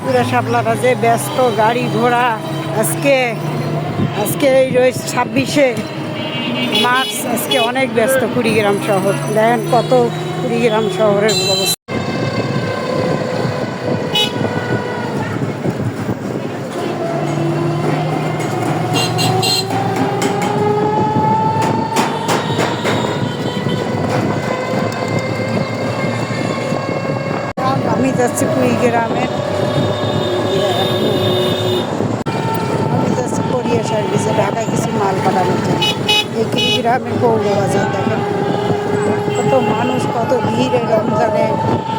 পুরা শাপলাটা যে ব্যস্ত গাড়ি ঘোড়া। আজকে আজকে এই রয়েছে 26শে মার্চ। আজকে অনেক ব্যস্ত কুড়িগ্রাম শহর। দেখেন কত কুড়িগ্রাম শহরের অবস্থা। আমি যাচ্ছি কুড়িগ্রামের, আমি যাচ্ছি কোরিয়ার সার্ভিসে ঢাকায় কিছু মাল পাঠানোর জন্য। এই কুড়িগ্রামের পৌরবাজার দেখেন কত মানুষ, কত ভিড়। এই রমজানে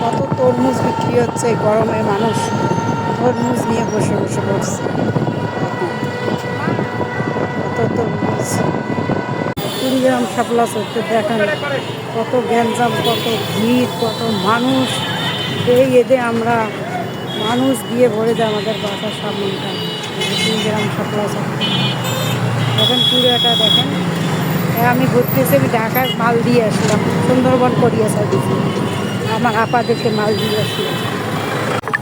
কত তরমুজ বিক্রি হচ্ছে। গরমে মানুষ তরমুজ নিয়ে বসে বসে পড়ছে। কত তরমুজ। কুড়িগ্রাম শাপলা চত্বর দেখেন কত গ্যাঞ্জাম, কত ভিড়, কত মানুষ। এই ঈদে আমরা মানুষ দিয়ে ভরে যায় আমাদের বাসার সামনটা। কুড়িগ্রাম শাপলা চত্বর দেখেন পুরোটা দেখেন। আমি ঘুরতেছি, আমি ঢাকায় মাল দিয়ে আসলাম, সুন্দরবন কোরিয়া সার্ভিসে আমার আপাদেরকে মাল দিয়ে আসলাম।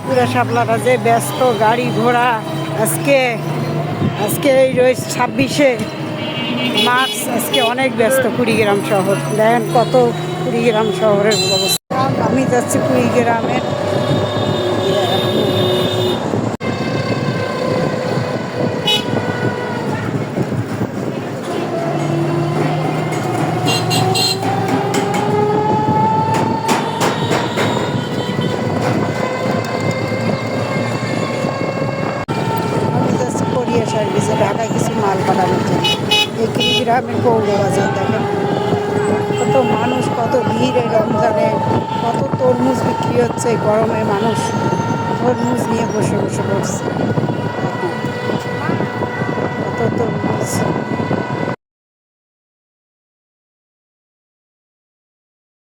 পুরো শাপলাটা যে ব্যস্ত গাড়ি ঘোড়া। আজকে আজকে এই রয়েছে 26শে মার্চ। আজকে অনেক ব্যস্ত কুড়িগ্রাম শহর। দেখেন কত কুড়িগ্রাম শহরের অবস্থা। আমি যাচ্ছি কুড়িগ্রামের, কোরিয়ার সার্ভিসে ঢাকায় কিছু মাল পাঠানোর জন্য। এই কুড়িগ্রামের পৌরবাজার দেখেন কত মানুষ, কত ভিড়। এই রমজানে কত তরমুজ বিক্রি হচ্ছে। গরমে মানুষ তরমুজ নিয়ে বসে বসে পড়ছে। কত তরমুজ।